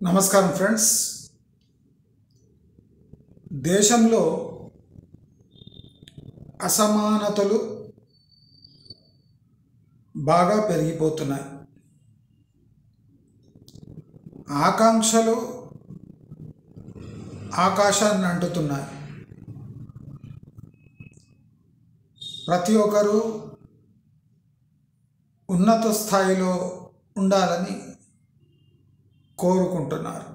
నమస్కారం ఫ్రెండ్స్. దేశంలో అసమానతలు బాగా పెరిగిపోతున్నాయి. ఆకాంక్షలు ఆకాశాన్ని అంటుతున్నాయి. ప్రతి ఒక్కరూ ఉన్నత స్థాయిలో ఉండాలని కోరుకుంటున్నారు.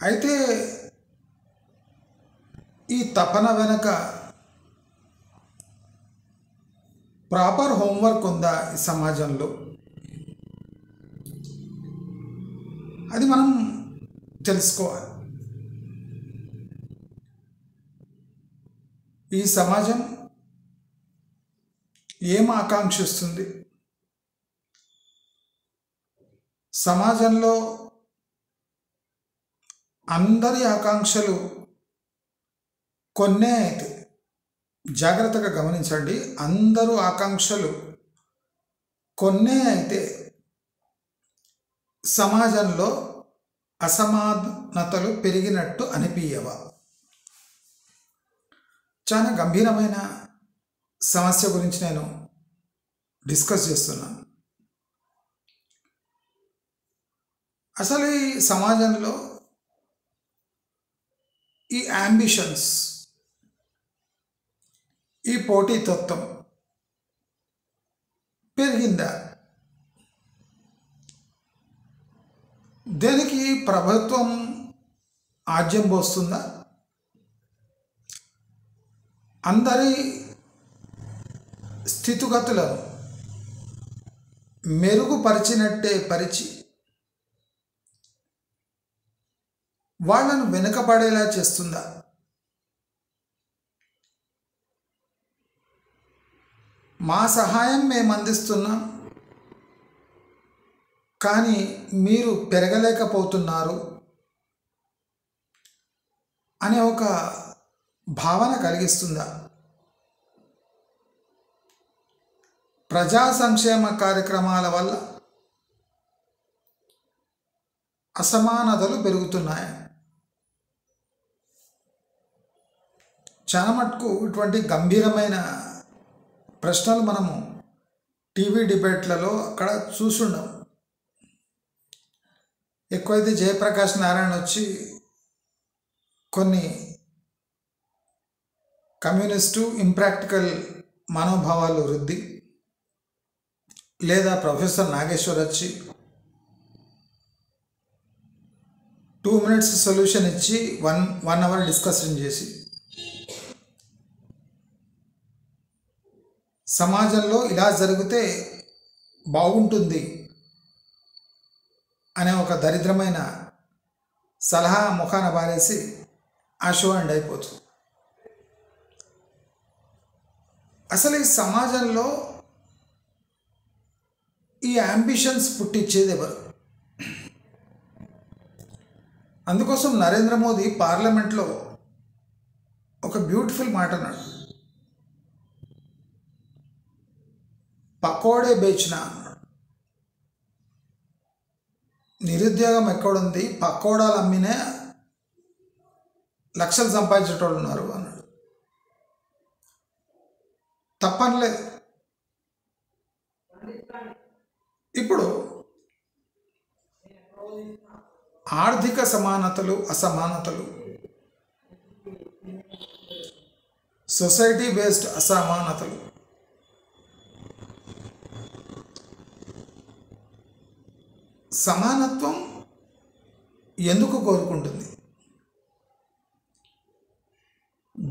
అయితే ఈ తపన వెనుక ప్రాపర్ హోంవర్క్ ఉందా ఈ సమాజంలో? అది మనం తెలుసుకోవాలి. ఈ సమాజం ఏం ఆకాంక్షిస్తుంది? సమాజంలో అందరి ఆకాంక్షలు కొన్నే అయితే, జాగ్రత్తగా గమనించండి, అందరూ ఆకాంక్షలు కొన్నే అయితే సమాజంలో అసమానతలు పెరిగినట్టు అనిపించవా? చాలా గంభీరమైన సమస్య గురించి నేను డిస్కస్ చేస్తున్నాను. అసలు ఈ సమాజంలో ఈ అంబిషన్స్, ఈ పోటీతత్వం పెరిగిందా? దేనికి ప్రభుత్వం ఆజ్యం పోస్తుందా? అందరి స్థితిగతులను మెరుగుపరిచినట్టే పరిచి వాళ్ళను వెనుకబడేలా చేస్తుందా? మా సహాయం మేము అందిస్తున్నాం, కానీ మీరు పెరగలేకపోతున్నారు అనే ఒక భావన కలిగిస్తుందా? ప్రజా సంక్షేమ కార్యక్రమాల వల్ల అసమానతలు పెరుగుతున్నాయి. చాలా మటుకు ఇటువంటి గంభీరమైన ప్రశ్నలు మనము టీవీ డిబేట్లలో అక్కడ చూసుండం. ఎక్కువైతే జయప్రకాష్ నారాయణ వచ్చి కొన్ని కమ్యూనిస్టు ఇంప్రాక్టికల్ మనోభావాలు వృద్ధి, లేదా ప్రొఫెసర్ నాగేశ్వర్ వచ్చి 2 minutes సొల్యూషన్ ఇచ్చి 1 hour డిస్కషన్ చేసి సమాజంలో ఇలా జరిగితే బాగుంటుంది అనే ఒక దరిద్రమైన సలహా ముఖాన బారేసి ఆ షో ఎండ్ అయిపోతుంది. అసలు ఈ సమాజంలో ఈ అంబిషన్స్ పుట్టించేది ఎవరు? అందుకోసం నరేంద్ర మోదీ పార్లమెంట్లో ఒక బ్యూటిఫుల్ మాట అన్నాడు, పకోడే బేచిన అన్నాడు. నిరుద్యోగం ఎక్కడుంది, పకోడాలు అమ్మినే లక్షలు సంపాదించేటోళ్ళు ఉన్నారు అన్నాడు. తప్పనలేదు. ఇప్పుడు ఆర్థిక సమానతలు, అసమానతలు, సొసైటీ బేస్డ్ అసమానతలు, సమానత్వం ఎందుకు కోరుకుంటుంది?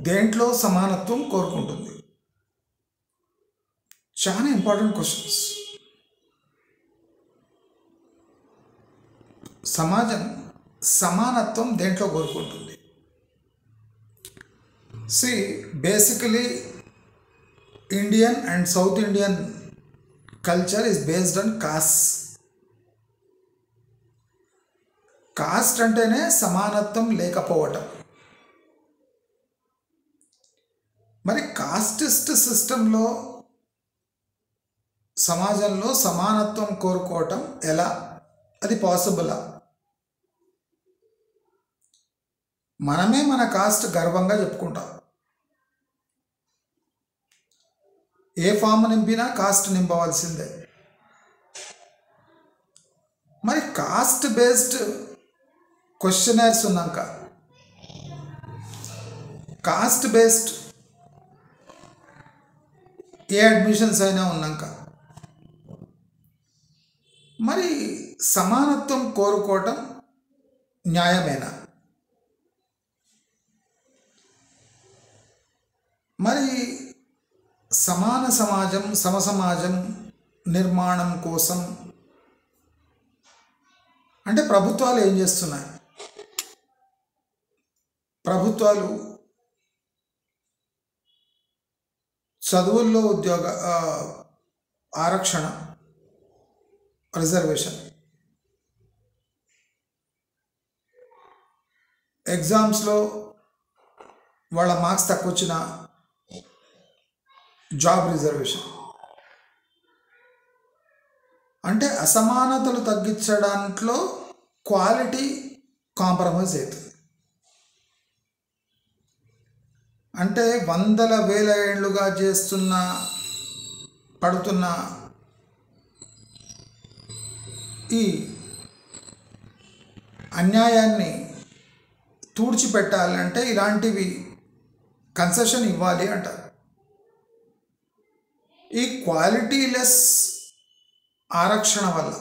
దేంట్లో సమానత్వం కోరుకుంటుంది? చాలా ఇంపార్టెంట్ క్వశ్చన్స్. సమాజం సమానత్వం దేంట్లో కోరుకుంటుంది? Basically Indian and south Indian culture is based on cost. Cost అంటేనే సమానత్వం లేకపోవటం. మరి కాస్టిస్ట్ సిస్టంలో సమాజంలో సమానత్వం కోరుకోవటం ఎలా? అది పాసిబులా? మనమే మన కాస్ట్ గర్వంగా చెప్పుకుంటాం. ఏ ఫామ్ నింపినా కాస్ట్ నింపవలసిందే. మరి కాస్ట్ బేస్డ్ క్వశ్చనర్స్ ఉన్నాక, కాస్ట్ బేస్డ్ ఏ అడ్మిషన్స్ అయినా ఉన్నాక, మరి సమానత్వం కోరుకోవటం న్యాయమేనా? మరి సమాన సమాజం, సమసమాజం నిర్మాణం కోసం అంటే ప్రభుత్వాలు ఏం చేస్తున్నాయి? ప్రభుత్వాలు చదువుల్లో ఉద్యోగ ఆరక్షణ, రిజర్వేషన్, ఎగ్జామ్స్లో వాళ్ళ మార్క్స్ తక్కువ వచ్చిన జాబ్ రిజర్వేషన్, అంటే అసమానతలు తగ్గించడాంట్లో క్వాలిటీ కాంప్రమైజ్ అవుతుంది. అంటే వందల వేల ఏళ్ళుగా పడుతున్న ఈ అన్యాయాన్ని తుడిచిపెట్టాలంటే ఇలాంటివి కన్సెషన్ ఇవ్వాలి అంటారు. ఈ క్వాలిటీలెస్ ఆరక్షణ వల్ల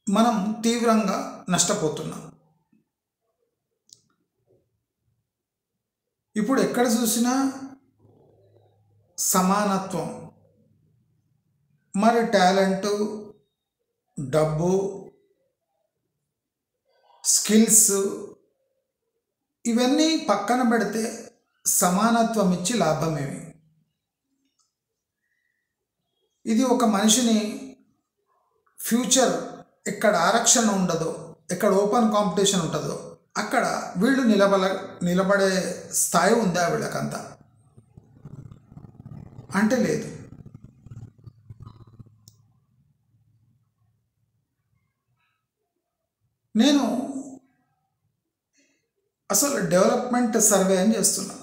మనం తీవ్రంగా నష్టపోతున్నాం. ఇప్పుడు ఎక్కడ చూసినా సమానత్వం, మరి టాలెంటు, డబ్బు, స్కిల్స్ ఇవన్నీ పక్కన పెడితే సమానత్వం ఇచ్చి లాభమేమి? ఇది ఒక మనిషిని ఫ్యూచర్ ఎక్కడ ఆరక్షణ ఉండదో, ఎక్కడ ఓపెన్ కాంపిటీషన్ ఉంటుందో అక్కడ వీళ్ళు నిలబడే స్థాయి ఉందా వీళ్ళకంతా? అంటే లేదు. నేను అసలు డెవలప్మెంట్ సర్వే అని చేస్తున్నా.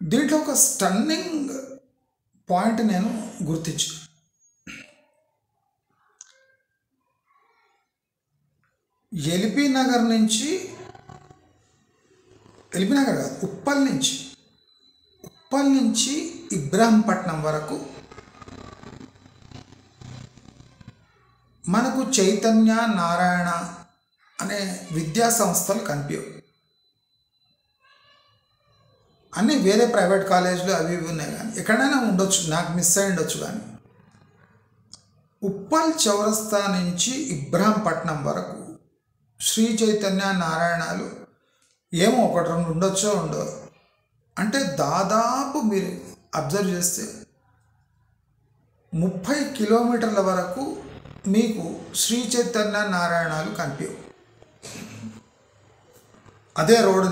దీంట్లో ఒక స్టన్నింగ్ పాయింట్ నేను గుర్తించు. ఎల్బీ నగర్ కాదు, ఉప్పల్ నుంచి ఇబ్రాహీంపట్నం వరకు మనకు చైతన్య, నారాయణ అనే విద్యా సంస్థలు కనిపించవు. అన్నీ వేరే ప్రైవేట్ కాలేజీలు అవి ఇవి ఉన్నాయి, కానీ ఎక్కడైనా ఉండొచ్చు, నాకు మిస్ అయి ఉండొచ్చు. కానీ ఉప్పల్ చౌరస్తా నుంచి ఇబ్రాహీంపట్నం వరకు శ్రీ చైతన్య, నారాయణలు ఏమో ఒకటి రెండు ఉండొచ్చో ఉండో, అంటే దాదాపు మీరు అబ్జర్వ్ చేస్తే 30 కిలోమీటర్ల వరకు మీకు శ్రీ చైతన్య, నారాయణలు కనిపించవు. అదే రోడ్డు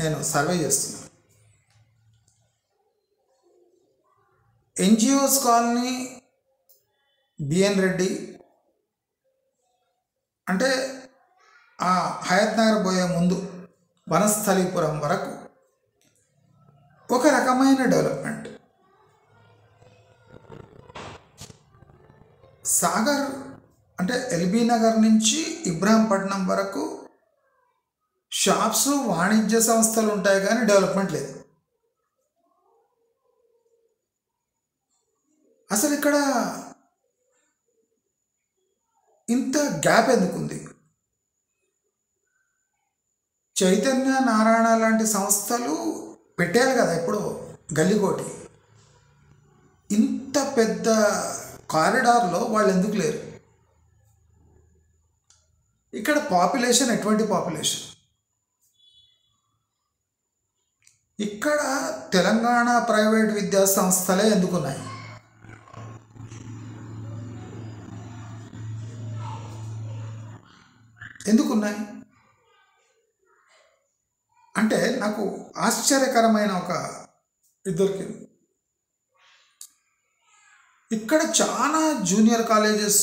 నేను సర్వే చేస్తున్నాను. ఎన్జిఓస్ కాలనీ, బిఎన్ రెడ్డి, అంటే ఆ హయత్ నగర్ పోయే ముందు వనస్థలీపురం వరకు ఒక రకమైన డెవలప్మెంట్. సాగర్ అంటే ఎల్బీ నగర్ నుంచి ఇబ్రాహీంపట్నం వరకు షాప్స్, వాణిజ్య సంస్థలు ఉంటాయి, కానీ డెవలప్మెంట్ లేదు. అసలు ఇక్కడ ఇంత గ్యాప్ ఎందుకుంది? చైతన్య, నారాయణ లాంటి సంస్థలు పెట్టారు కదా ఇప్పుడు గల్లీకోటి. ఇంత పెద్ద కారిడార్లో వాళ్ళు ఎందుకు లేరు? ఇక్కడ పాపులేషన్ ఎటువంటి పాపులేషన్? ఇక్కడ తెలంగాణ ప్రైవేట్ విద్యా సంస్థలే ఎందుకున్నాయి? ఎందుకున్నాయి అంటే నాకు ఆశ్చర్యకరమైన ఒక ఇది దొరికింది. ఇక్కడ చాలా junior colleges,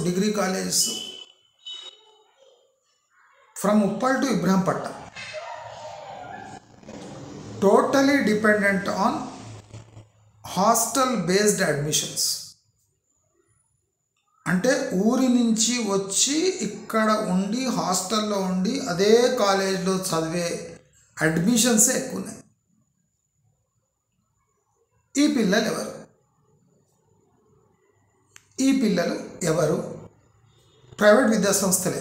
degree colleges from Uppal to Ibrahimpatnam totally dependent on hostel based admissions. అంటే ఊరి నుంచి వచ్చి ఇక్కడ ఉండి హాస్టల్లో ఉండి అదే కాలేజ్లో చదివే అడ్మిషన్సే ఎక్కువ ఉన్నాయి. ఈ పిల్లలు ఎవరు? ప్రైవేట్ విద్యాసంస్థలే,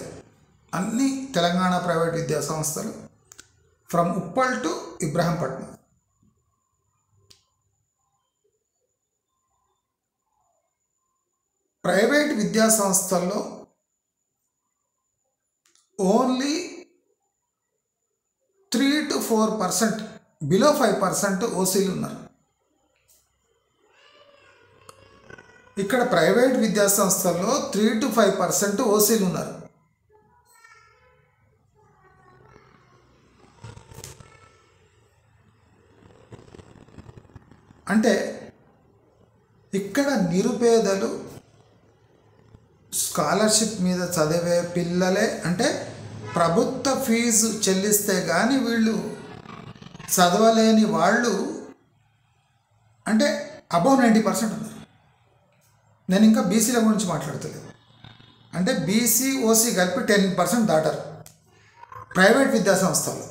అన్ని తెలంగాణ ప్రైవేట్ విద్యాసంస్థలు from Uppal to Ibrahimpatnam. Private విద్యాసంస్థల్లో ఓన్లీ 3 to 4%, బిలో 5% ఓసీలు ఉన్నారు. ఇక్కడ ప్రైవేట్ విద్యాసంస్థల్లో 3 to 5% ఓసీలు ఉన్నారు. అంటే ఇక్కడ నిరుపేదలు స్కాలర్షిప్ మీద చదివే పిల్లలే, అంటే ప్రభుత్వ ఫీజు చెల్లిస్తే కానీ వీళ్ళు చదవలేని వాళ్ళు అంటే అబౌవ్ 90% ఉన్నారు. నేను ఇంకా బీసీల గురించి మాట్లాడతలేదు. అంటే బీసీ ఓసీ కలిపి 10% దాటారు ప్రైవేట్ విద్యాసంస్థలు.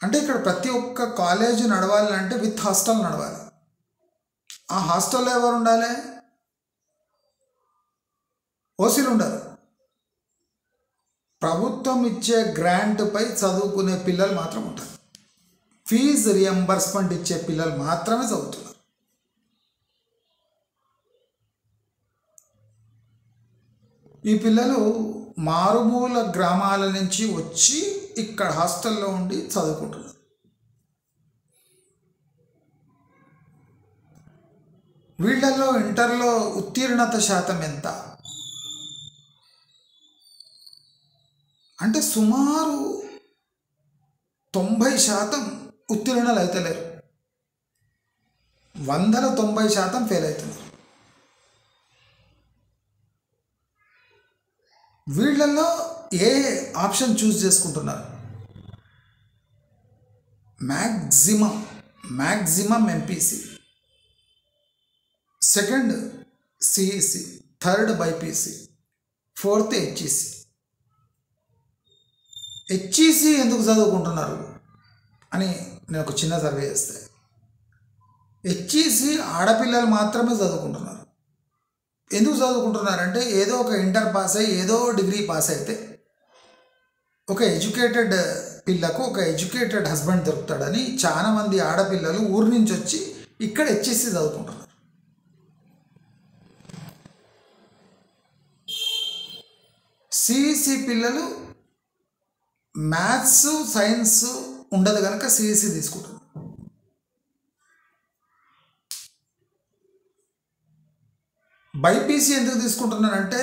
అంటే ఇక్కడ ప్రతి ఒక్క కాలేజీ నడవాలంటే విత్ హాస్టల్ నడవాలి. ఆ హాస్టల్లో ఎవరు ఉండాలి? ఓసీలు ఉండాలి. ప్రభుత్వం ఇచ్చే గ్రాంట్పై చదువుకునే పిల్లలు మాత్రం ఉంటారు. ఫీజు రియంబర్స్మెంట్ ఇచ్చే పిల్లలు మాత్రమే చదువుతున్నారు. ఈ పిల్లలు మారుమూల గ్రామాల నుంచి వచ్చి ఇక్కడ హాస్టల్లో ఉండి చదువుకుంటున్నారు. వీళ్ళల్లో ఇంటర్లో ఉత్తీర్ణత శాతం ఎంత అంటే సుమారు 90% ఉత్తీర్ణలు అవుతలేరు, 90% ఫెయిల్ అవుతున్నారు. వీళ్ళల్లో ఏ ఆప్షన్ చూస్ చేసుకుంటున్నారు? Maximum MPC, second CEC, third BiPC, fourth HEC. HEC ఎందుకు చదువుకుంటున్నారు అని నేను ఒక చిన్న సర్వే చేస్తే, హెచ్ఈసి ఆడపిల్లలు మాత్రమే చదువుకుంటున్నారు. ఎందుకు చదువుకుంటున్నారంటే ఏదో ఒక ఇంటర్ పాస్ అయ్యి ఏదో డిగ్రీ పాస్ అయితే ఒక ఎడ్యుకేటెడ్ పిల్లకు ఒక ఎడ్యుకేటెడ్ హస్బెండ్ దొరుకుతాడని చాలామంది ఆడపిల్లలు ఊరి నుంచి వచ్చి ఇక్కడ హెచ్ఈసి చదువుకుంటున్నారు. సిఈసి పిల్లలు మ్యాథ్స్ సైన్స్ ఉండదు కనుక సిఈసి తీసుకుంటారు. బైపీసీ ఎందుకు తీసుకుంటున్నారంటే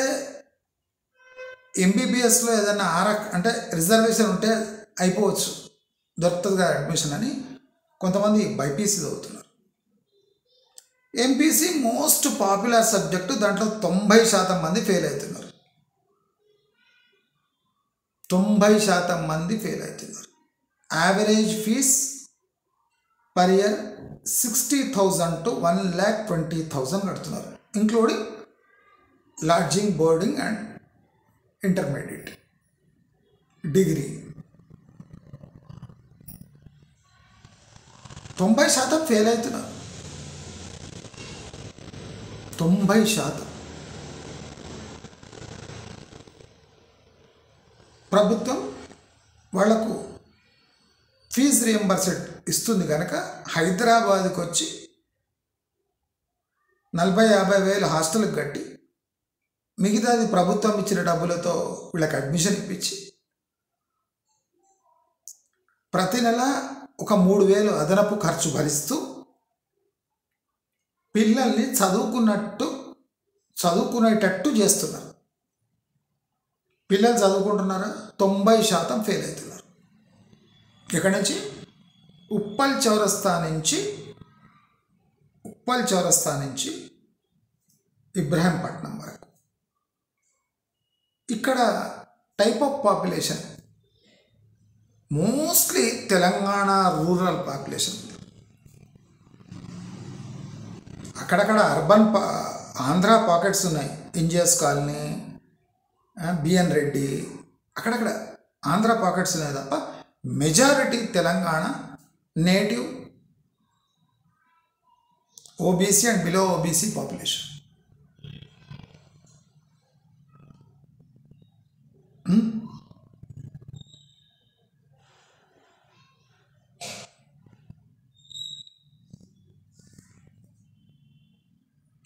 ఎంబీబీఎస్లో ఏదైనా అంటే రిజర్వేషన్ ఉంటే అయిపోవచ్చు, దొరుకుతుంది కదా అడ్మిషన్ అని కొంతమంది బైపీసీ చదువుతున్నారు. ఎంపీసీ మోస్ట్ పాపులర్ సబ్జెక్టు, దాంట్లో 90% మంది ఫెయిల్ అవుతున్నారు. 90% మంది ఫెయిల్ అవుతున్నారు. Average fees per year 60,000 to 1,20,000 కడుతున్నారు, including lodging, boarding and intermediate, degree. 90% fail అవుతున్నారు. 90%. ప్రభుత్వం వాళ్లకు ఫీజు రియంబర్స్మెంట్ ఇస్తుంది కనుక హైదరాబాద్కి వచ్చి 40-50 వేలు హాస్టల్కి కట్టి మిగతాది ప్రభుత్వం ఇచ్చిన డబ్బులతో వీళ్ళకి అడ్మిషన్ ఇప్పించి ప్రతి నెల ఒక 3,000 అదనపు ఖర్చు భరిస్తూ పిల్లల్ని చదువుకునేటట్టు చేస్తున్నారు. పిల్లలు చదువుకుంటున్నారా? 90% ఫెయిల్ అవుతున్నారు. ఎక్కడి నుంచి? ఉప్పల్ చౌరస్తా నుంచి ఇబ్రహీంపట్నం వరకు. ఇక్కడ type of population mostly Telangana rural population. అక్కడక్కడ అర్బన్ ఆంధ్ర పాకెట్స్ ఉన్నాయి. ఇంజియస్ కాలనీ, బిఎన్ రెడ్డి, అక్కడక్కడ ఆంధ్ర పాకెట్స్ ఉన్నాయి తప్ప majority Telangana native OBC and below OBC population.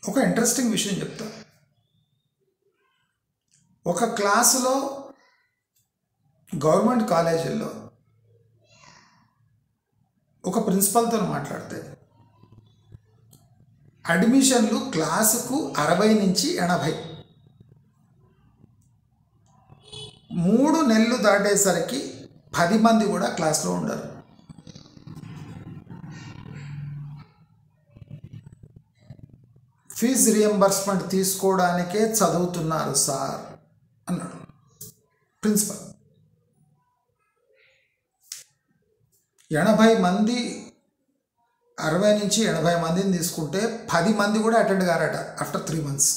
ఒక ఇంట్రెస్టింగ్ విషయం చెప్తా. ఒక క్లాసులో గవర్నమెంట్ కాలేజీల్లో ఒక ప్రిన్సిపల్తో మాట్లాడితే అడ్మిషన్లు క్లాసుకు 60 నుంచి 80. 3 నెలలు దాటేసరికి 10 మంది కూడా క్లాస్లో ఉండరు. ఫీజు రియంబర్స్మెంట్ తీసుకోవడానికే చదువుతున్నారు సార్ అన్నాడు ప్రిన్సిపల్. 80 మంది 60 నుంచి 80 మందిని తీసుకుంటే 10 మంది కూడా అటెండ్ కారట ఆఫ్టర్ 3 months.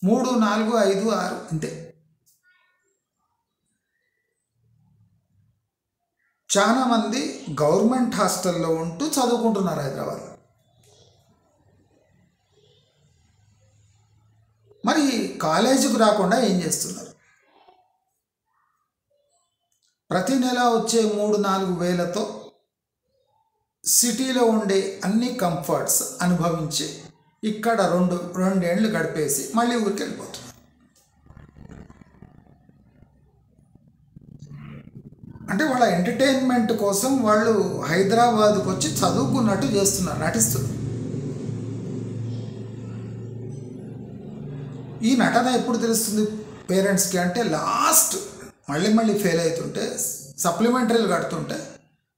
3, 4, 5, 6 ఇంతే. చాలామంది గవర్నమెంట్ హాస్టల్లో ఉంటూ చదువుకుంటున్నారు హైదరాబాద్లో. మరి కాలేజీకి రాకుండా ఏం చేస్తున్నారు? ప్రతి నెల వచ్చే 3-4 వేలతో సిటీలో ఉండే అన్ని కంఫర్ట్స్ అనుభవించి ఇక్కడ 2 ఏళ్ళు గడిపేసి మళ్ళీ ఊరికి వెళ్ళిపోతున్నారు. అంటే వాళ్ళ ఎంటర్టైన్మెంట్ కోసం వాళ్ళు హైదరాబాద్కి వచ్చి చదువుకున్నట్టు చేస్తున్నారు, నటిస్తున్నారు. ఈ నటన ఎప్పుడు తెలుస్తుంది పేరెంట్స్కి అంటే లాస్ట్ మళ్ళీ ఫెయిల్ అవుతుంటే, సప్లిమెంటరీలు కడుతుంటే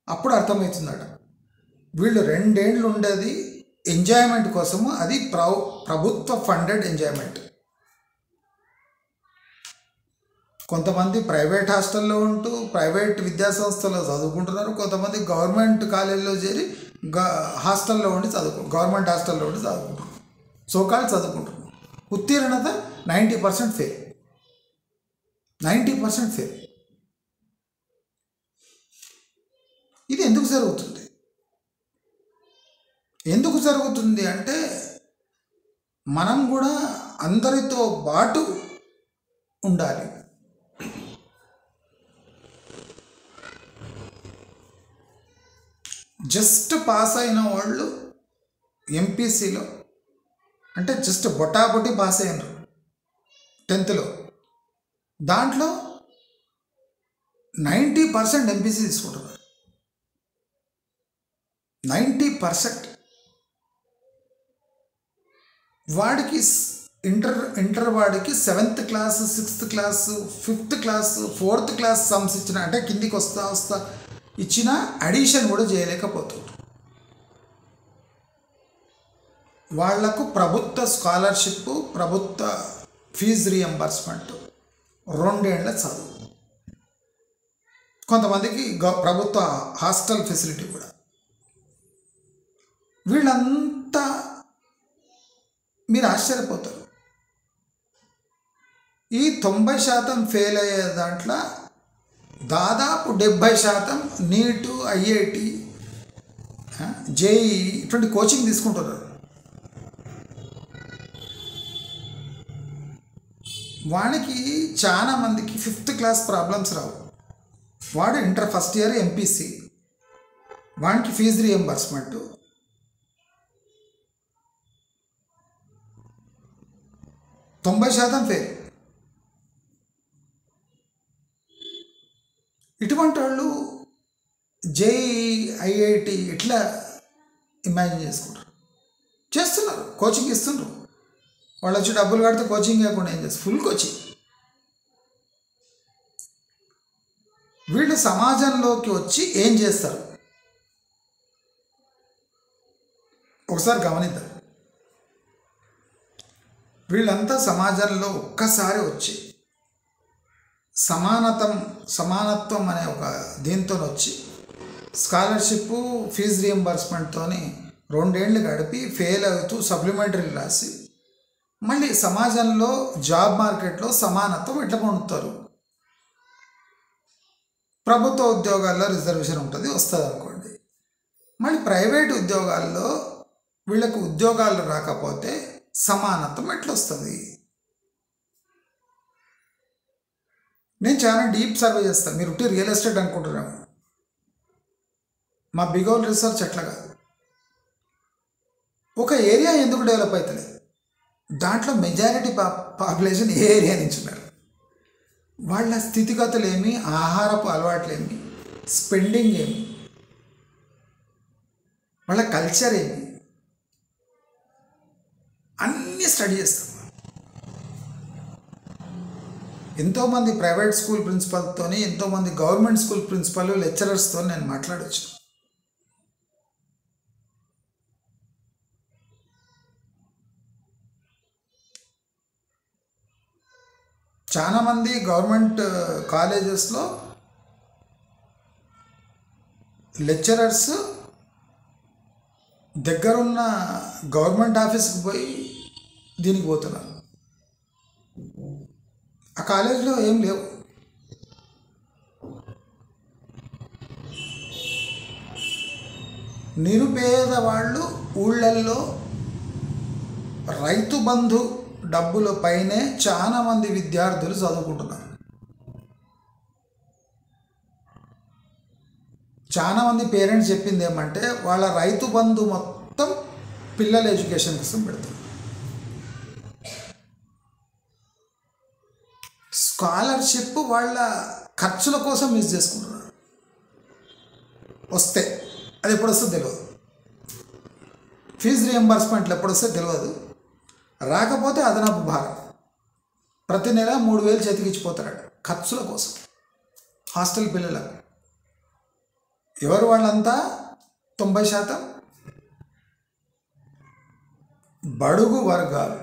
అప్పుడు అర్థమవుతుందట. వీళ్ళు 2 ఏళ్ళు ఉండేది ఎంజాయ్మెంట్ కోసము, అది ప్రభుత్వ ఫండెడ్ ఎంజాయ్మెంట్. కొంతమంది ప్రైవేట్ హాస్టల్లో ఉంటూ ప్రైవేట్ విద్యాసంస్థలో చదువుకుంటున్నారు, కొంతమంది గవర్నమెంట్ కాలేజీలో చేరి హాస్టల్లో ఉండి గవర్నమెంట్ హాస్టల్లో ఉండి చదువుకుంటున్నారు, సోకాలు చదువుకుంటున్నారు. ఉత్తీర్ణత 90% ఫెయిల్. 90% ఫెయిల్. ఇది ఎందుకు జరుగుతుంది? ఎందుకు జరుగుతుంది అంటే మనం కూడా అందరితో పాటు ఉండాలి. జస్ట్ పాస్ అయిన వాళ్ళు ఎంపీసీలో అంటే జస్ట్ బొటాబొటి పాస్ అయినారు 10th. దాంట్లో 90% ఎంపీసీ తీసుకుంటున్నారు. 90%. వాడికి ఇంటర్ వాడికి 7th class, 6th class, 5th class, 4th class sums ఇచ్చిన అంటే కిందికి వస్తా ఇచ్చిన అడిషన్ కూడా చేయలేకపోతుంది. వాళ్లకు ప్రభుత్వ స్కాలర్షిప్, ప్రభుత్వ ఫీజు రియంబర్స్మెంట్, 2 ఏళ్ల చదువు, కొంతమందికి ప్రభుత్వ హాస్టల్ ఫెసిలిటీ కూడా. వీళ్ళంతా మీరు ఆశ్చర్యపోతారు. ఈ 90% ఫెయిల్ అయ్యే దాంట్లో దాదాపు 70% నీటు, ఐఐటి, జేఈ ఇటువంటి కోచింగ్ తీసుకుంటున్నారు. వానికి చాలా మందికి 5th క్లాస్ ప్రాబ్లమ్స్ రావు. వాడు ఇంటర్ ఫస్ట్ ఇయర్ ఎంపీసీ, వానికి ఫీజు రియంబర్స్మెంట్, 90% ఫెయిల్. ఇటువంటి వాళ్ళు జేఈ, ఐఐటి ఇట్లా ఇమాజిన్ చేసుకుంటారు, చేస్తున్నారు, కోచింగ్ ఇస్తున్నారు. వాళ్ళు వచ్చి డబ్బులు కడితే కోచింగ్ కాకుండా ఏం చేస్తారు? Full coaching. వీళ్ళు సమాజంలోకి వచ్చి ఏం చేస్తారు? ఒకసారి గమనిద్దాం. వీళ్ళంతా సమాజంలో ఒక్కసారి వచ్చి సమానత్వం అనే ఒక దీంతో వచ్చి స్కాలర్షిప్ ఫీజు రియంబర్స్మెంట్తో 2 ఏళ్ళు గడిపి ఫెయిల్ అవుతూ సప్లిమెంటరీలు రాసి మళ్ళీ సమాజంలో జాబ్ మార్కెట్లో సమానత్వం ఎట్లా పొందుతారు? ప్రభుత్వ ఉద్యోగాల్లో రిజర్వేషన్ ఉంటుంది, వస్తుంది అనుకోండి. మళ్ళీ ప్రైవేట్ ఉద్యోగాల్లో వీళ్ళకు ఉద్యోగాలు రాకపోతే సమానత్వం ఎట్లా వస్తుంది? నేను చాలా డీప్ సర్వే చేస్తాను. మీరు రియల్ ఎస్టేట్ అనుకుంటున్నాము. మా బిగోల్ రీసెర్చ్ ఎట్లా కాదు. ఒక ఏరియా ఎందుకు డెవలప్ అవుతలేదు? దాంట్లో మెజారిటీ పాపులేషన్ ఏ ఏరియా నుంచి ఉన్నారు? వాళ్ళ స్థితిగతులు ఏమి, ఆహారపు అలవాట్లు ఏమి, స్పెండింగ్ ఏమి, వాళ్ళ కల్చర్ ఏమి, అన్నీ స్టడీ చేస్తాం. ఎంతోమంది ప్రైవేట్ స్కూల్ ప్రిన్సిపల్తో, ఎంతోమంది గవర్నమెంట్ స్కూల్ ప్రిన్సిపల్ లెక్చరర్స్తో నేను మాట్లాడవచ్చు. చాలామంది గవర్నమెంట్ కాలేజెస్లో లెక్చరర్స్ దగ్గరున్న గవర్నమెంట్ ఆఫీస్కి పోయి దీనికి పోతున్నారు. ఆ కాలేజీలో ఏం లేవు. నిరుపేద వాళ్ళు ఊళ్ళల్లో రైతు బంధు డబ్బుల పైనే చాలామంది విద్యార్థులు చదువుకుంటున్నారు. చాలామంది పేరెంట్స్ చెప్పింది ఏమంటే వాళ్ళ రైతు బంధు మొత్తం పిల్లల ఎడ్యుకేషన్ కోసం పెడతారు. స్కాలర్షిప్ వాళ్ళ ఖర్చుల కోసం యూజ్ చేసుకుంటున్నారు. వస్తే అది ఎప్పుడు వస్తుందో తెలియదు. ఫీజు రియంబర్స్మెంట్లు ఎప్పుడు వస్తే తెలియదు. రాకపోతే అదనపు భారం. ప్రతి నెల 3,000 చేతికిచ్చిపోతాడు ఖర్చుల కోసం. హాస్టల్ పిల్లలకు ఎవరు వాళ్ళంతా 90% బడుగు వర్గాలు.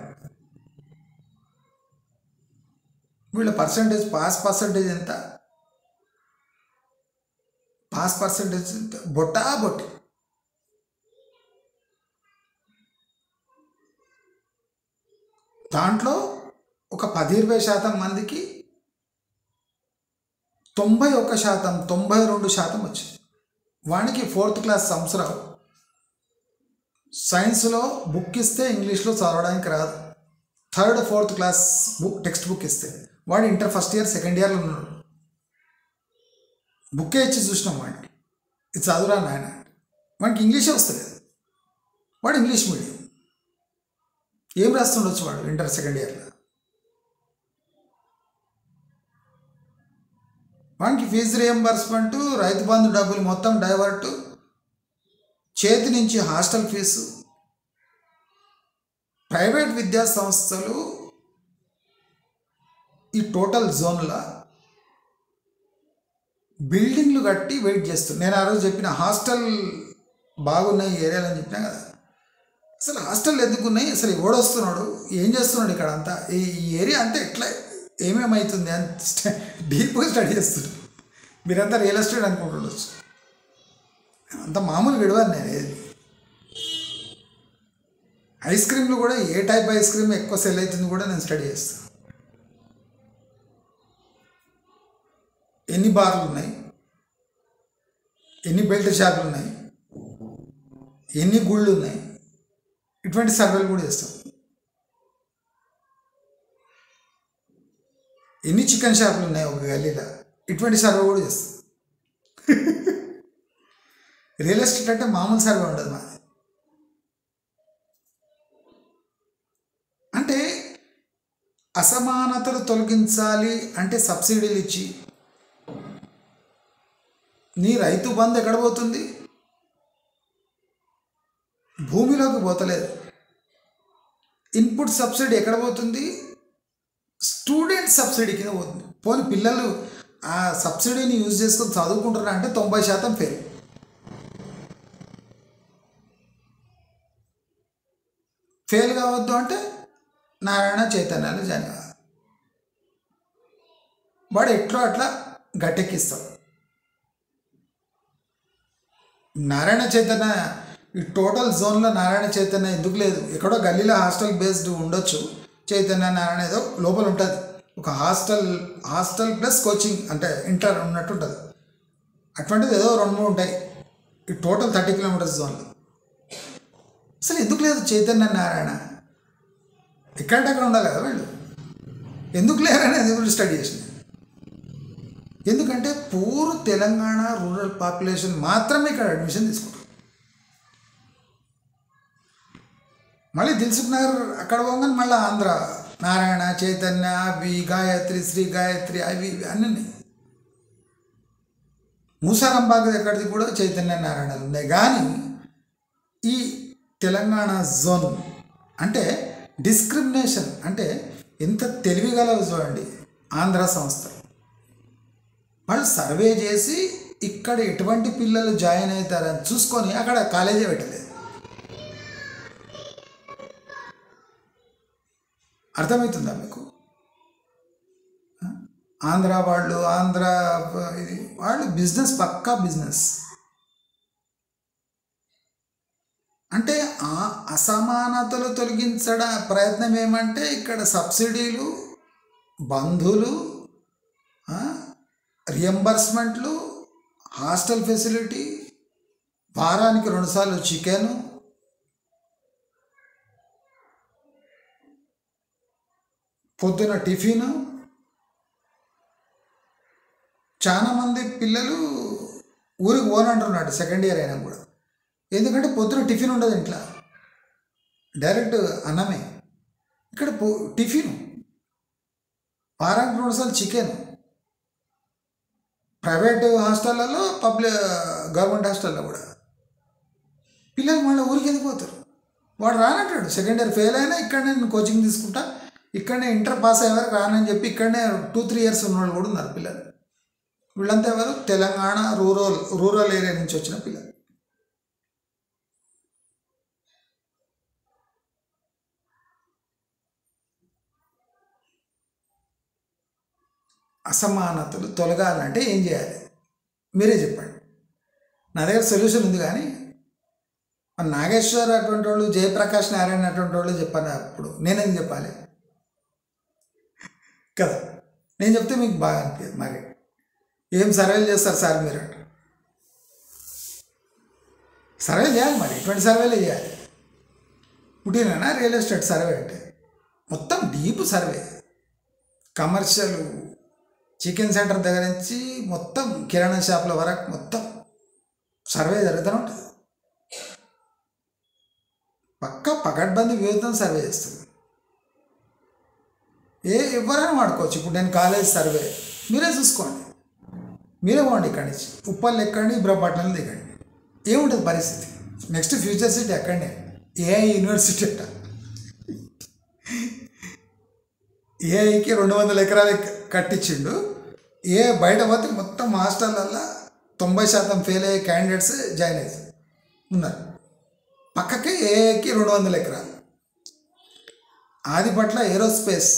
వీళ్ళ పర్సంటేజ్ పాస్ పర్సంటేజ్ ఎంత? పాస్ పర్సంటేజ్ ఎంత? బొట్టి. దాంట్లో ఒక 10-20% మందికి 91%, 92% వచ్చింది. వానికి 4th క్లాస్ సంవత్సరం సైన్స్లో బుక్ ఇస్తే ఇంగ్లీష్లో చదవడానికి రాదు. 3rd, 4th class text book ఇస్తే వాడు ఇంటర్ ఫస్ట్ ఇయర్, సెకండ్ ఇయర్లో ఉన్నాడు. బుక్కే ఇచ్చి చూసినాం వాడికి, ఇది చదువురా నాయన. వాడికి ఇంగ్లీషే వస్తుంది. వాడు ఇంగ్లీష్ మీడియం. ఏం రాస్తుండొచ్చు వాడు ఇంటర్ సెకండ్ ఇయర్లో? వానికి ఫీజు రియంబర్స్మెంటు, రైతు బంధు డబ్బులు మొత్తం డైవర్టు, చేతి నుంచి హాస్టల్ ఫీజు. ప్రైవేట్ విద్యా సంస్థలు ఈ టోటల్ జోన్లో బిల్డింగ్లు కట్టి వెయిట్ చేస్తుంది. నేను ఆ రోజు చెప్పిన హాస్టల్ బాగున్నాయి ఏరియాలో అని చెప్పినా కదా. అసలు హాస్టల్ ఎందుకున్నాయి, అసలు ఎవడొస్తున్నాడు, ఏం చేస్తున్నాడు ఇక్కడ అంతా, ఈ ఏరియా అంతా ఎట్లా ఏమేమవుతుంది అని డీప్గా స్టడీ చేస్తున్నాడు. మీరంతా రియల్ ఎస్టేట్ అనుకుంటుండొచ్చు. అంత మామూలు విడవని నేను ఏది. ఐస్ క్రీమ్లు కూడా ఏ టైప్ ఐస్ క్రీమ్ ఎక్కువ సెల్ అవుతుంది కూడా నేను స్టడీ చేస్తాను. ఎన్ని బార్లు ఉన్నాయి, ఎన్ని బెల్ట్ షాపులు ఉన్నాయి, ఎన్ని గుళ్ళు ఉన్నాయి, ఇటువంటి సర్వేలు కూడా చేస్తాం. ఎన్ని చికెన్ షాపులు ఉన్నాయి ఒక గల్లీలో, ఇటువంటి సర్వే కూడా చేస్తాం. రియల్ ఎస్టేట్ అంటే మామూలు సర్వే ఉండదు మాది. అంటే అసమానతలు తొలగించాలి అంటే సబ్సిడీలు ఇచ్చి, నీ రైతు బంధు ఎక్కడ పోతుంది? భూమిలోకి పోతలేదు. ఇన్పుట్ సబ్సిడీ ఎక్కడ పోతుంది? స్టూడెంట్ సబ్సిడీ కింద పోతుంది. పోనీ పిల్లలు ఆ సబ్సిడీని యూజ్ చేసుకొని చదువుకుంటున్నా అంటే 90% ఫెయిల్. ఫెయిల్ కావద్దు అంటే నారాయణ చైతన్యాలు జాయిన్ కావాలి. వాడు ఎట్లా అట్లా గట్టెక్కిస్తాడు. నారాయణ చైతన్య ఈ టోటల్ జోన్లో నారాయణ చైతన్య ఎందుకు లేదు? ఎక్కడో గల్లీలో హాస్టల్ బేస్డ్ ఉండొచ్చు. చైతన్య నారాయణ ఏదో లోపల ఉంటుంది. ఒక హాస్టల్ ప్లస్ కోచింగ్ అంటే ఇంటర్ ఉన్నట్టు ఉంటుంది. అటువంటిది ఏదో 2-3 ఉంటాయి ఈ టోటల్ 30 కిలోమీటర్స్ జోన్లో. అసలు ఎందుకు లేదు చైతన్య నారాయణ? ఎక్కడంటే అక్కడ ఉండాలి కదా వీళ్ళు. ఎందుకు లేరనేది కూడా స్టడీ చేసింది. ఎందుకంటే పూర్ తెలంగాణ రూరల్ పాపులేషన్ మాత్రమే ఇక్కడ అడ్మిషన్ తీసుకుంటారు. మళ్ళీ దిల్సుఖ్ నగర్ అక్కడ పోగానే మళ్ళీ ఆంధ్ర నారాయణ చైతన్య అవి గాయత్రి శ్రీ గాయత్రి అవి అన్నీ. మూసారంబాగ్ ఎక్కడిది కూడా చైతన్య నారాయణలు ఉన్నాయి. కానీ ఈ తెలంగాణ జోన్ అంటే డిస్క్రిమినేషన్ అంటే ఎంత తెలివిగలవు చూడండి. ఆంధ్ర సంస్థలు వాళ్ళు సర్వే చేసి ఇక్కడ ఎటువంటి పిల్లలు జాయిన్ అవుతారని చూసుకొని అక్కడ కాలేజీ పెట్టలేదు. అర్థమవుతుందా మీకు? ఆంధ్ర వాళ్ళు బిజినెస్, పక్కా బిజినెస్. అంటే ఆ అసమానతలు తొలగించడం ప్రయత్నం ఏమంటే ఇక్కడ సబ్సిడీలు, బంధువులు, రియంబర్స్మెంట్లు, హాస్టల్ ఫెసిలిటీ, వారానికి 2 సార్లు చికెను, పొద్దున టిఫిను. చాలామంది పిల్లలు ఊరికి పోనంటున్నాడు సెకండ్ ఇయర్ అయినా కూడా. ఎందుకంటే పొద్దున టిఫిన్ ఉండదు ఇంట్లో, డైరెక్ట్ అన్నమే. ఇక్కడ టిఫిన్, వారానికి 2 సార్లు చికెన్. ప్రైవేట్ హాస్టళ్ళలో, గవర్నమెంట్ హాస్టల్లో కూడా పిల్లలు మళ్ళీ ఊరికి వెళ్ళిపోతారు. వాడు రానంటాడు, సెకండ్ ఇయర్ ఫెయిల్ అయినా ఇక్కడనే నేను కోచింగ్ తీసుకుంటా, ఇక్కడనే ఇంటర్ పాస్ అయ్యే వరకు రానని చెప్పి ఇక్కడనే 2-3 ఇయర్స్ ఉన్నవాళ్ళు కూడా ఉన్నారు పిల్లలు. వీళ్ళంతా ఎవరు? తెలంగాణ రూరల్ ఏరియా నుంచి వచ్చిన పిల్లలు. అసమానతలు తొలగాలంటే ఏం చేయాలి మీరే చెప్పండి. నా దగ్గర సొల్యూషన్ ఉంది. కానీ నాగేశ్వర్ అటువంటి వాళ్ళు, జయప్రకాష్ నారాయణ అటువంటి వాళ్ళు చెప్పాను. అప్పుడు నేనేం చెప్పాలి కదా? నేను చెప్తే మీకు బాగా అనిపించదు. మరి ఏం సర్వేలు చేస్తారు సార్ మీరు అంటే, సర్వే చేయాలి. మరి ఇటువంటి సర్వేలే చేయాలి. పుట్టినా రియల్ ఎస్టేట్ సర్వే అంటే మొత్తం deep survey. Commercial, chicken centre దగ్గర నుంచి మొత్తం కిరాణా షాపుల వరకు మొత్తం సర్వే జరుగుతూనే ఉంటుంది. పక్కా పకడ్బందీ వివేతం సర్వే చేస్తుంది. ఎవరైనా వాడుకోవచ్చు. ఇప్పుడు నేను కాలేజ్ సర్వే మీరే చూసుకోండి, మీరే పోండి. ఇక్కడి నుంచి ఉప్పల్ ఎక్కండి, ఇబ్రహంపట్నంలో దిగండి, ఏముంటుంది పరిస్థితి. నెక్స్ట్ ఫ్యూచర్ సిటీ ఎక్కండి, ఏఐ యూనివర్సిటీ అట్ట. ఏఐకి 200 ఎకరాలు కట్టించిండు. బయట పోతే మొత్తం హాస్టళ్ళల్లో 90% ఫెయిల్ అయ్యే క్యాండిడేట్స్ జాయిన్ అయ్యి ఉన్నారు. పక్కకి ఏఐకి 200 ఎకరాలు. ఆదిపట్ల ఏరోస్పేస్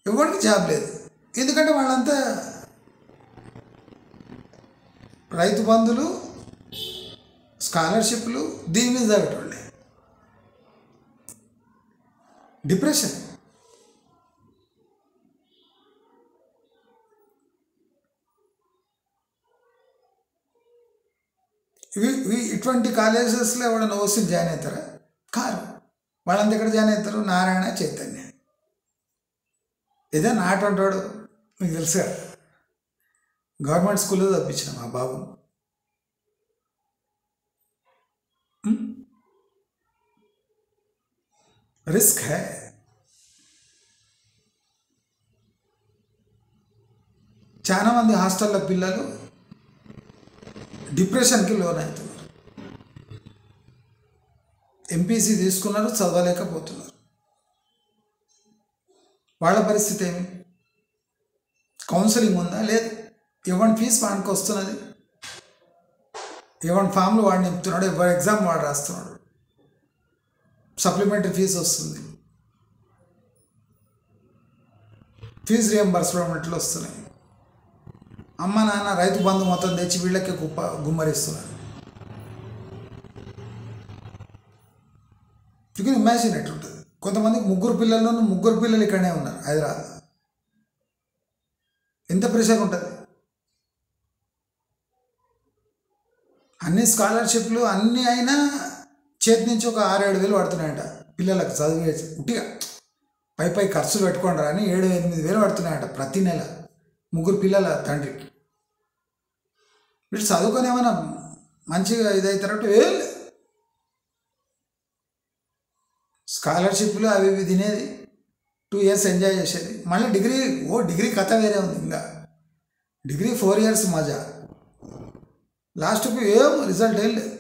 ఎవరికి జాబ్ లేదు. ఎందుకంటే వాళ్ళంతా రైతు బంధులు, స్కాలర్షిప్లు దీని మీద చదివేటోళ్ళే. డిప్రెషన్. ఇటువంటి కాలేజెస్లో ఎవరైనా ఓసీలు జాయిన్ అవుతారా? కారు. వాళ్ళంతా ఎక్కడ జాయిన్ అవుతారు? నారాయణ, చైతన్య. ఏదో అటువంటి వాడు మీకు తెలుసు కదా, గవర్నమెంట్ స్కూల్లో తప్పించిన మా బాబు. Risk high. చాలామంది హాస్టల్లో పిల్లలు డిప్రెషన్కి లోన్ అవుతున్నారు. ఎంపీసీ తీసుకున్నారు, చదవలేకపోతున్నారు. వాళ్ళ పరిస్థితి ఏమి? కౌన్సిలింగ్ ఉందా? లేదు. ఎవరి ఫీజు వాడికి వస్తున్నది, ఎవరి ఫామ్లు వాడు నింపుతున్నాడు, ఎవరి ఎగ్జామ్ వాడు రాస్తున్నాడు. సప్లిమెంటరీ ఫీజు వస్తుంది, ఫీజు రియంబర్స్మెంట్లు వస్తున్నాయి. అమ్మ నాన్న రైతు బంధు మొత్తం తెచ్చి వీళ్ళకి గుమ్మరిస్తున్నారు. యూ కెన్ ఇమాజిన్ ఎట్లుంటుంది. కొంతమంది ముగ్గురు పిల్లలు ఇక్కడనే ఉన్నారు హైదరాబాద్. ఎంత ప్రెషర్ ఉంటుంది. అన్ని స్కాలర్షిప్లు అన్నీ అయినా చేతి నుంచి ఒక 6-7 వేలు పడుతున్నాయంట పిల్లలకు చదివే ఉట్టిగా. పై ఖర్చులు పెట్టుకోండి అని 7-8 వేలు పడుతున్నాయంట ప్రతి నెల ముగ్గురు పిల్లల తండ్రికి. వీళ్ళు చదువుకొని ఏమైనా మంచిగా ఇదవుతారంటే స్కాలర్షిప్లు అవి ఇవి తినేది, 2 years ఎంజాయ్ చేసేది. మళ్ళీ డిగ్రీ కథ వేరే ఉంది. ఇంకా డిగ్రీ 4 years మజా, లాస్ట్కి ఏం రిజల్ట్ ఏం లేదు.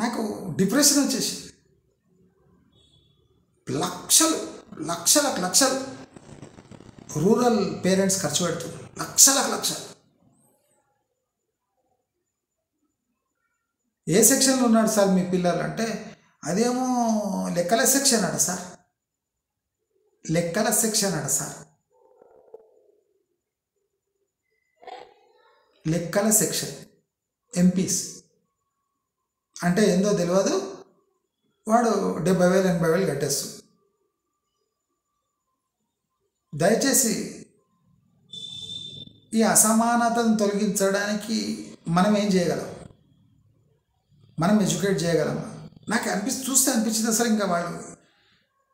నాకు డిప్రెషన్ వచ్చేసి లక్షలు రూరల్ పేరెంట్స్ ఖర్చు పెడుతున్నారు, లక్షలు. ఏ సెక్షన్లో ఉన్నాడు సార్ మీ పిల్లలు అంటే, అదేమో లెక్కల సెక్షన్ అట సార్, లెక్కల సెక్షన్ ఎంపీస్ అంటే ఏందో తెలియదు. వాడు 70,000-80,000 కట్టేస్తుంది. దయచేసి ఈ అసమానతను తొలగించడానికి మనం ఏం చేయగలం? మనం ఎడ్యుకేట్ చేయగలమా? నాకు చూస్తే అనిపించింది అసలు ఇంకా వాళ్ళు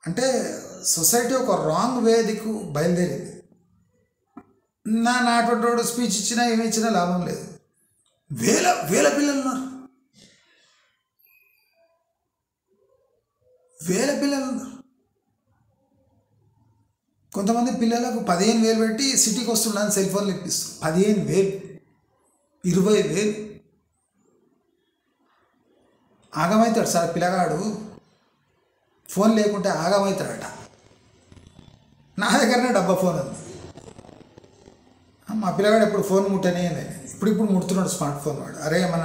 అంటే సొసైటీ ఒక రాంగ్ వే దిక్కు బయలుదేరింది. నాటువంటి స్పీచ్ ఇచ్చినా ఏమి ఇచ్చినా లాభం లేదు. వేల పిల్లలు ఉన్నారు, కొంతమంది పిల్లలకు 15,000 పెట్టి సిటీకి వస్తుండని సెల్ ఫోన్లు ఇప్పిస్తారు. 15,000, 20,000 ఆగమవుతాడు సార్ పిల్లగాడు. ఫోన్ లేకుంటే ఆగమవుతాడట. నా దగ్గరనే డబ్బా ఫోన్ ఉంది. మా పిల్లగాడు ఎప్పుడు ఫోన్ ముట్టనే లేదు. ఇప్పుడు ముడుతున్నాడు స్మార్ట్ ఫోన్. వాడు అరే మన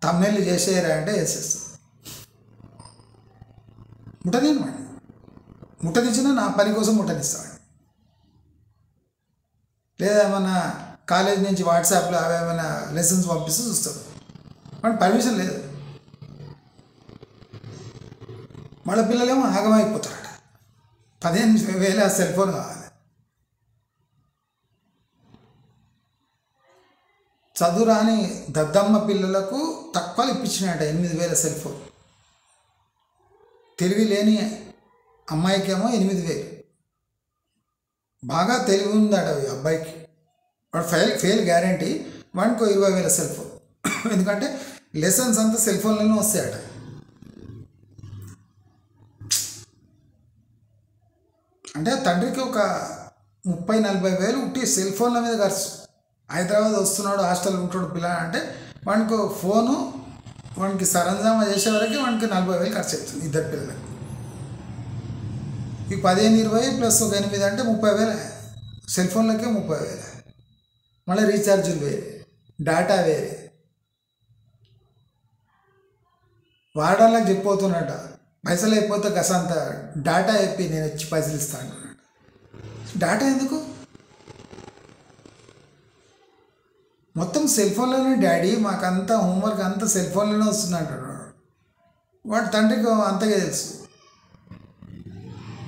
తమ్నెళ్ళు చేసేయరా అంటే వేసేస్తాడు. ముట్టనేను వాడిని, ముట్టనిచ్చినా నా పని కోసం ముట్టనిస్తాడు. లేదా ఏమన్నా కాలేజ్ నుంచి వాట్సాప్లో అవేమైనా లెసన్స్ పంపిస్తూ చూస్తాడు. వాడికి పర్మిషన్ లేదు. వాళ్ళ పిల్లలేమో ఆగమైపోతారట. 15,000 సెల్ ఫోన్ కావాలి. చదువురాని దద్దమ్మ పిల్లలకు తక్కువలు ఇప్పించినాయట 8,000 సెల్ ఫోన్. తెలివి లేని అమ్మాయికేమో 8,000. బాగా తెలివి ఉందట అబ్బాయికి, వాడు ఫెయిల్ గ్యారంటీ. వాడికో 20,000 cell phone. ఎందుకంటే లెసన్స్ అంతా సెల్ ఫోన్లోనే వస్తాయట. అంటే తండ్రికి ఒక 30-40 వేలు ఉట్టి సెల్ ఫోన్ల మీద ఖర్చు. హైదరాబాద్ వస్తున్నాడు, హాస్టల్ ఉంటాడు పిల్ల అంటే వాడికి ఫోను, వాడికి సరంజామా చేసే వరకు వాడికి 40,000 ఖర్చు అవుతుంది ఇద్దరు పిల్లలకి. ఈ 15-20 ప్లస్ ఒక 8 అంటే 30,000. సెల్ ఫోన్లకే 30,000. మళ్ళీ రీఛార్జులు వేరే, డేటా వేరే. వాడాలకు చెప్పిపోతున్నట్ట, పైసలు అయిపోతే గసంత డేటా చెప్పి నేను వచ్చి పైసలు ఇస్తాను. డేటా ఎందుకు? మొత్తం సెల్ ఫోన్లోనే డాడీ, మాకంతా హోంవర్క్ అంతా సెల్ ఫోన్లోనే వస్తుంది అంటున్నాడు. వాడు తండ్రికి అంతగా తెలుసు.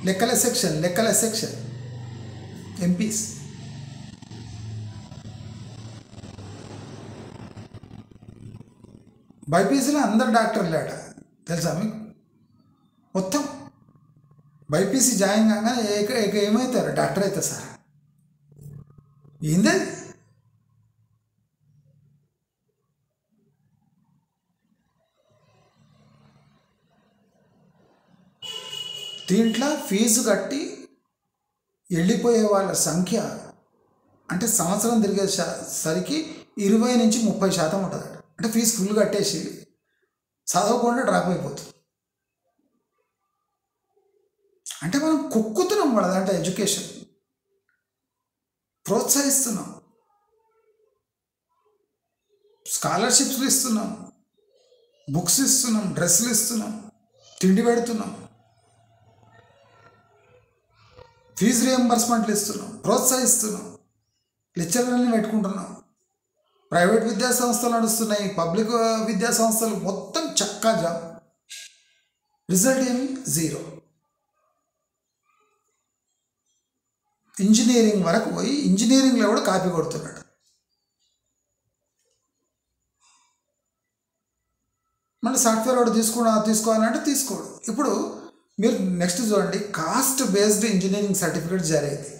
లెక్కల సెక్షన్ ఎంపీస్. బైపీసీలో అందరు డాక్టర్లేట తెలుసా మీకు? మొత్తం బైపీసీ జాయిన్ కాగానే ఏమవుతారు? డాక్టర్ అవుతారు సార్. ఏంది దీంట్లో ఫీజు కట్టి వెళ్ళిపోయే వాళ్ళ సంఖ్య అంటే సంవత్సరం తిరిగేసరికి 20-30% ఉంటుంది. అంటే ఫీజు ఫుల్ కట్టేసి చదవకుండా డ్రాప్ అయిపోతుంది. అంటే మనం కుక్కుతున్నాం వాళ్ళ దాంట్లో, ఎడ్యుకేషన్ ప్రోత్సహిస్తున్నాం, స్కాలర్షిప్స్లు ఇస్తున్నాం, బుక్స్ ఇస్తున్నాం, డ్రెస్సులు ఇస్తున్నాం, తిండి పెడుతున్నాం, ఫీజు రియంబర్స్మెంట్లు ఇస్తున్నాం, ప్రోత్సహిస్తున్నాం, లెక్చరర్లని పెట్టుకుంటున్నాం. ప్రైవేట్ విద్యా సంస్థలు నడుస్తున్నాయి, పబ్లిక్ విద్యా సంస్థలు మొత్తం చక్కా జామ్. రిజల్ట్ ఏమి? జీరో. ఇంజనీరింగ్ వరకు పోయి ఇంజనీరింగ్లో కూడా కాపీ కొడుతున్నాడు. మళ్ళీ సాఫ్ట్వేర్ వాడు తీసుకోవాలంటే తీసుకోడు. ఇప్పుడు మీరు నెక్స్ట్ చూడండి, కాస్ట్ బేస్డ్ ఇంజనీరింగ్ సర్టిఫికేట్ జారీ అయింది.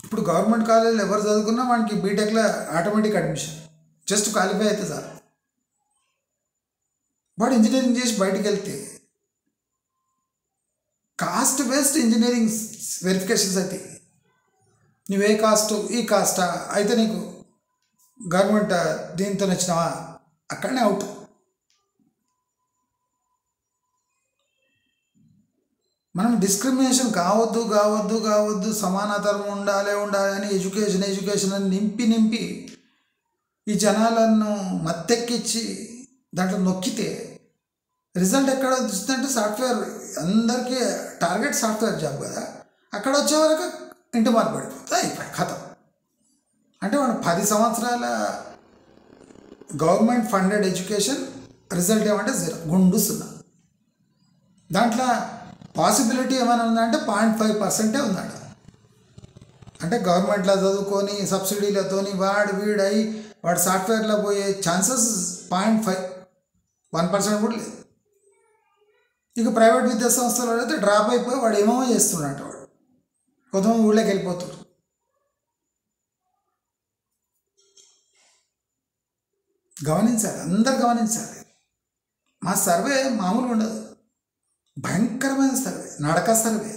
ఇప్పుడు గవర్నమెంట్ కాలేజీలో ఎవరు చదువుకున్నా వానికి బీటెక్లో ఆటోమేటిక్ అడ్మిషన్, జస్ట్ క్వాలిఫై అయితే సార్. వాడు ఇంజనీరింగ్ చేసి బయటికి వెళ్తే కాస్ట్ బేస్డ్ ఇంజనీరింగ్ వెరిఫికేషన్స్ అయితే నువ్వే కాస్ట్, ఈ కాస్టా అయితే నీకు గవర్నమెంట్ దీంతో వచ్చినావా, అక్కడనే అవుట్. మనం డిస్క్రిమినేషన్ కావద్దు, సమానతరం ఉండాలి అని ఎడ్యుకేషన్ అని నింపి ఈ జనాలను మత్తెక్కించి దాంట్లో నొక్కితే రిజల్ట్ ఎక్కడ వచ్చిందంటే సాఫ్ట్వేర్ అందరికీ టార్గెట్ సాఫ్ట్వేర్ జాబ్ కదా, అక్కడ వచ్చే వరకు ఇంటి మార్పు పడిపోతుంది, అయిపోయి ఖతం. అంటే మనం 10 సంవత్సరాల గవర్నమెంట్ ఫండెడ్ ఎడ్యుకేషన్ రిజల్ట్ ఏమంటే 0, గుండు 0. దాంట్లో పాసిబిలిటీ ఏమైనా ఉందంటే 0.5% ఉందట. అంటే గవర్నమెంట్లో చదువుకొని సబ్సిడీలతోని వాడు సాఫ్ట్వేర్లో పోయే ఛాన్సెస్ 0.5, 1% కూడా లేదు. ఇక ప్రైవేట్ విద్యా సంస్థలో అయితే డ్రాప్ అయిపోయి వాడు ఏమో చేస్తున్నాడు, వాడు కొంతమంది ఊళ్ళోకి వెళ్ళిపోతారు. గమనించాలి, అందరు గమనించాలి. మా సర్వే మామూలుగా ఉండదు, భయంకరమైన సర్వే, నడక సర్వే,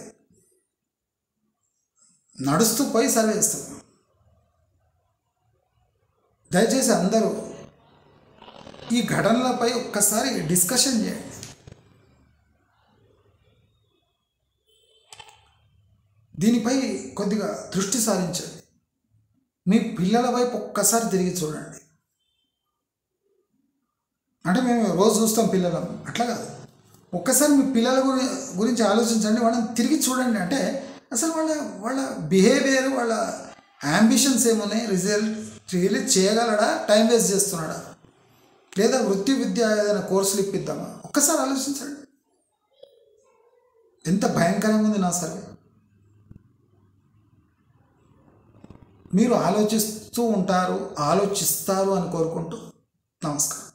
నడుస్తూ పోయి సర్వే చేస్తాం. దయచేసి అందరూ ఈ ఘటనలపై ఒక్కసారి డిస్కషన్ చేయండి. దీనిపై కొద్దిగా దృష్టి సారించండి. మీ పిల్లల వైపు ఒక్కసారి తిరిగి చూడండి. అంటే మేము రోజు చూస్తాం పిల్లలం, అట్లా కాదు. ఒక్కసారి మీ పిల్లల గురించి ఆలోచించండి, వాళ్ళని తిరిగి చూడండి. అంటే అసలు వాళ్ళ బిహేవియర్, వాళ్ళ యాంబిషన్స్ ఏమున్నాయి, రిజల్ట్ రియల్లీ చేయగలడా, టైం వేస్ట్ చేస్తున్నాడా, లేదా వృత్తి విద్య ఏదైనా కోర్సులు ఇప్పిద్దామా, ఒక్కసారి ఆలోచించండి. ఎంత భయంకరంగా ఉంది నా సర్వే. మీరు ఆలోచిస్తారు అని కోరుకుంటూ నమస్కారం.